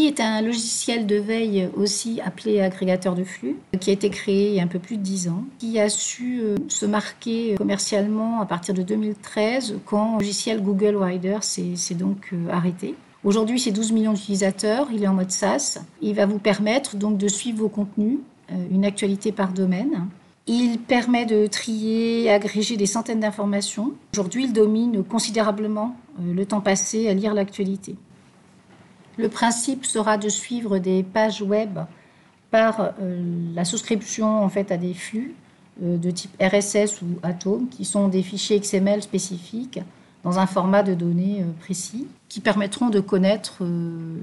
Feedly est un logiciel de veille aussi appelé agrégateur de flux, qui a été créé il y a un peu plus de 10 ans, qui a su se marquer commercialement à partir de 2013, quand le logiciel Google Rider s'est donc arrêté. Aujourd'hui, c'est 12 millions d'utilisateurs, il est en mode SaaS. Il va vous permettre donc de suivre vos contenus, une actualité par domaine. Il permet de trier et agréger des centaines d'informations. Aujourd'hui, il domine considérablement le temps passé à lire l'actualité. Le principe sera de suivre des pages web par la souscription en fait, à des flux de type RSS ou Atom, qui sont des fichiers XML spécifiques dans un format de données précis, qui permettront de connaître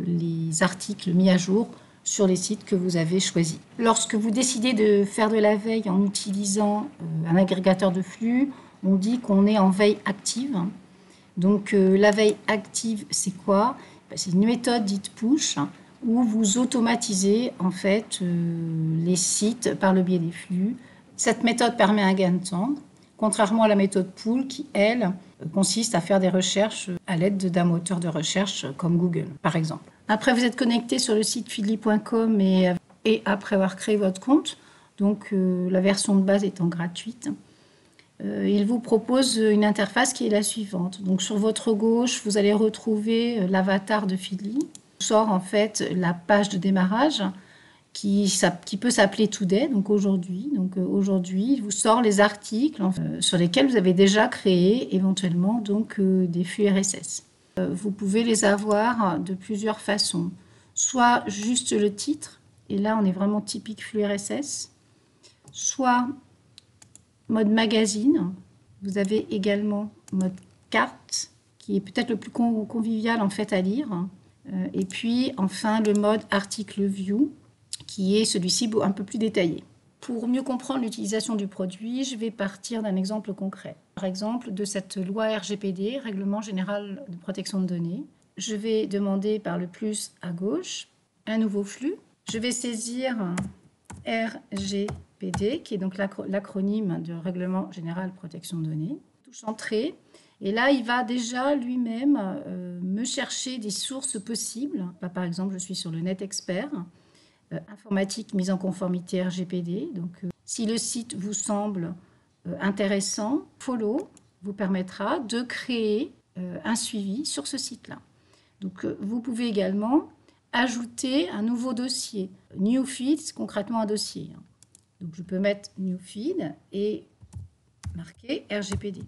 les articles mis à jour sur les sites que vous avez choisis. Lorsque vous décidez de faire de la veille en utilisant un agrégateur de flux, on dit qu'on est en veille active. Donc la veille active, c'est quoi ? C'est une méthode dite push où vous automatisez en fait les sites par le biais des flux. Cette méthode permet un gain de temps, contrairement à la méthode pull qui, elle, consiste à faire des recherches à l'aide d'un moteur de recherche comme Google, par exemple. Après, vous êtes connecté sur le site feedly.com et après avoir créé votre compte, donc la version de base étant gratuite, il vous propose une interface qui est la suivante. Donc sur votre gauche, vous allez retrouver l'avatar de Feedly. Il sort en fait la page de démarrage qui peut s'appeler Today, donc aujourd'hui. Donc aujourd'hui, il vous sort les articles sur lesquels vous avez déjà créé éventuellement donc des flux RSS. Vous pouvez les avoir de plusieurs façons. Soit juste le titre, et là on est vraiment typique flux RSS. Soit mode magazine. Vous avez également mode carte, qui est peut-être le plus convivial en fait à lire. Et puis enfin le mode article view, qui est celui-ci un peu plus détaillé. Pour mieux comprendre l'utilisation du produit, je vais partir d'un exemple concret. Par exemple, de cette loi RGPD, Règlement général de protection de données. Je vais demander par le plus à gauche un nouveau flux. Je vais saisir RGPD, qui est donc l'acronyme de Règlement général de protection de données. Touche Entrée. Et là, il va déjà lui-même me chercher des sources possibles. Par exemple, je suis sur le NetExpert. Informatique mise en conformité RGPD. Donc, si le site vous semble intéressant, Follow vous permettra de créer un suivi sur ce site-là. Donc, vous pouvez également ajouter un nouveau dossier. New feed, c'est concrètement un dossier. Donc, je peux mettre New feed et marquer RGPD.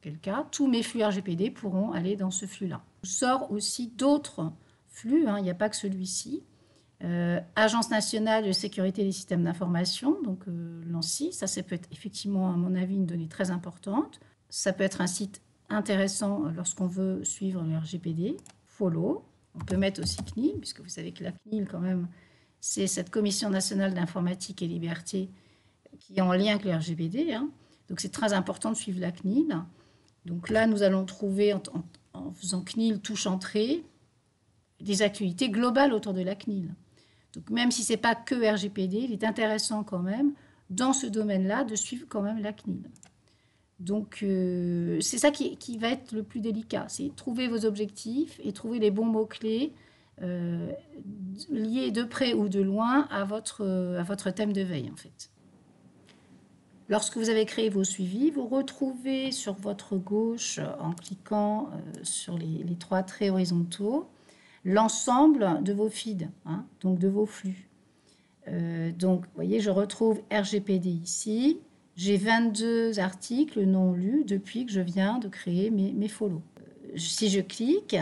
Quel cas, tous mes flux RGPD pourront aller dans ce flux-là. Je sors aussi d'autres flux, il n'y a pas que celui-ci. Agence nationale de sécurité des systèmes d'information, donc l'ANSSI, ça peut être effectivement, à mon avis, une donnée très importante. Ça peut être un site intéressant lorsqu'on veut suivre le RGPD. Follow, on peut mettre aussi CNIL, puisque vous savez que la CNIL, quand même, c'est cette Commission nationale d'informatique et liberté qui est en lien avec le RGPD. Donc c'est très important de suivre la CNIL. Donc là, nous allons trouver, en faisant CNIL touche entrée, des actualités globales autour de la CNIL. Donc, même si ce n'est pas que RGPD, il est intéressant quand même, dans ce domaine-là, de suivre quand même la CNIL. Donc, c'est ça qui va être le plus délicat, c'est trouver vos objectifs et trouver les bons mots-clés liés de près ou de loin à votre thème de veille, en fait. Lorsque vous avez créé vos suivis, vous retrouvez sur votre gauche, en cliquant sur les trois traits horizontaux, l'ensemble de vos feeds, donc de vos flux. Donc, vous voyez, je retrouve RGPD ici. J'ai 22 articles non lus depuis que je viens de créer mes follow. Si je clique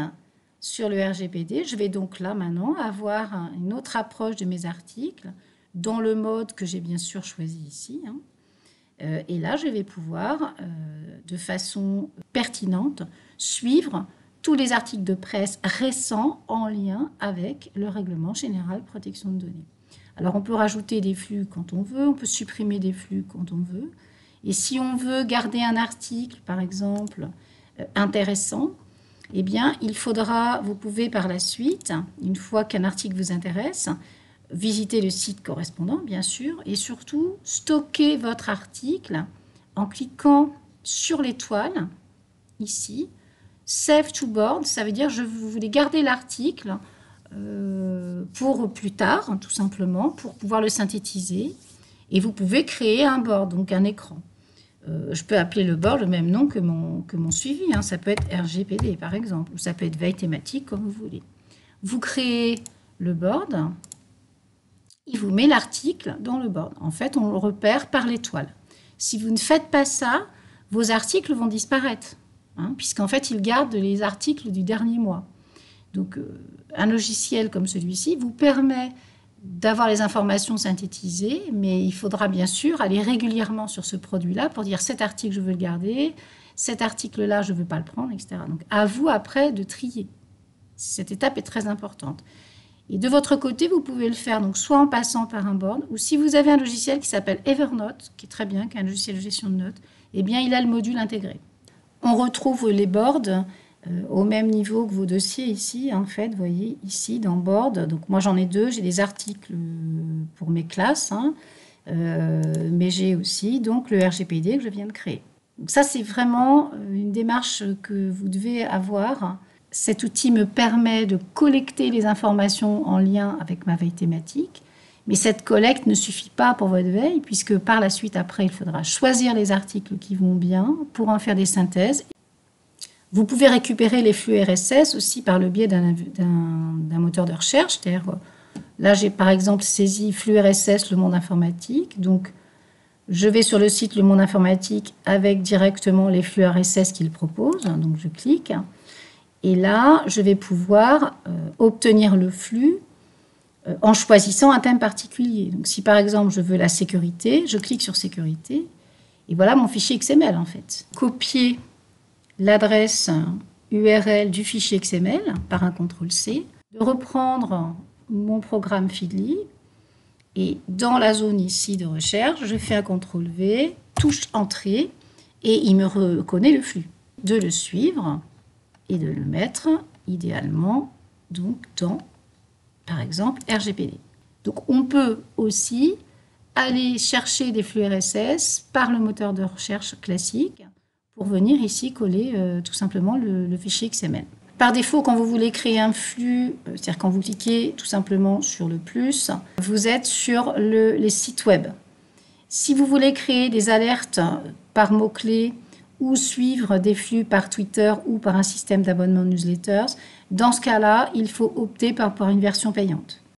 sur le RGPD, je vais donc là maintenant avoir une autre approche de mes articles dans le mode que j'ai bien sûr choisi ici. Et là, je vais pouvoir, de façon pertinente, suivre tous les articles de presse récents en lien avec le Règlement général de protection de données. Alors, on peut rajouter des flux quand on veut, on peut supprimer des flux quand on veut. Et si on veut garder un article, par exemple, intéressant, eh bien, vous pouvez par la suite, une fois qu'un article vous intéresse, visiter le site correspondant, bien sûr, et surtout stocker votre article en cliquant sur l'étoile, ici, Save to Board, ça veut dire que vous voulez garder l'article pour plus tard, tout simplement, pour pouvoir le synthétiser. Et vous pouvez créer un board, donc un écran. Je peux appeler le board le même nom que mon suivi. Hein. Ça peut être RGPD, par exemple, ou ça peut être veille thématique, comme vous voulez. Vous créez le board, il vous met l'article dans le board. En fait, on le repère par l'étoile. Si vous ne faites pas ça, vos articles vont disparaître, hein, puisqu'en fait, il garde les articles du dernier mois. Donc, un logiciel comme celui-ci vous permet d'avoir les informations synthétisées, mais il faudra bien sûr aller régulièrement sur ce produit-là pour dire cet article, je veux le garder, cet article-là, je ne veux pas le prendre, etc. Donc, à vous après de trier. Cette étape est très importante. Et de votre côté, vous pouvez le faire donc soit en passant par un board, ou si vous avez un logiciel qui s'appelle Evernote, qui est très bien, qui est un logiciel de gestion de notes, eh bien, il a le module intégré. On retrouve les boards au même niveau que vos dossiers ici, en fait, vous voyez, ici, dans Board. Donc, moi, j'en ai deux. J'ai des articles pour mes classes, hein, mais j'ai aussi donc le RGPD que je viens de créer. Donc, ça, c'est vraiment une démarche que vous devez avoir. Cet outil me permet de collecter les informations en lien avec ma veille thématique, mais cette collecte ne suffit pas pour votre veille, puisque par la suite, après, il faudra choisir les articles qui vont bien pour en faire des synthèses. Vous pouvez récupérer les flux RSS aussi par le biais d'un moteur de recherche. C'est-à-dire, là, j'ai par exemple saisi flux RSS Le Monde Informatique. Donc, je vais sur le site Le Monde Informatique avec directement les flux RSS qu'il propose. Donc, je clique. Et là, je vais pouvoir obtenir le flux en choisissant un thème particulier. Donc, si par exemple, je veux la sécurité, je clique sur sécurité. Et voilà mon fichier XML, en fait. Copier l'adresse URL du fichier XML par un CTRL-C, de reprendre mon programme Feedly et dans la zone ici de recherche, je fais un CTRL-V, touche Entrée et il me reconnaît le flux. De le suivre et de le mettre idéalement donc dans, par exemple, RGPD. Donc on peut aussi aller chercher des flux RSS par le moteur de recherche classique pour venir ici coller tout simplement le fichier XML. Par défaut, quand vous voulez créer un flux, c'est-à-dire quand vous cliquez tout simplement sur le plus, vous êtes sur les sites web. Si vous voulez créer des alertes par mots-clés ou suivre des flux par Twitter ou par un système d'abonnement newsletters, dans ce cas-là, il faut opter par une version payante.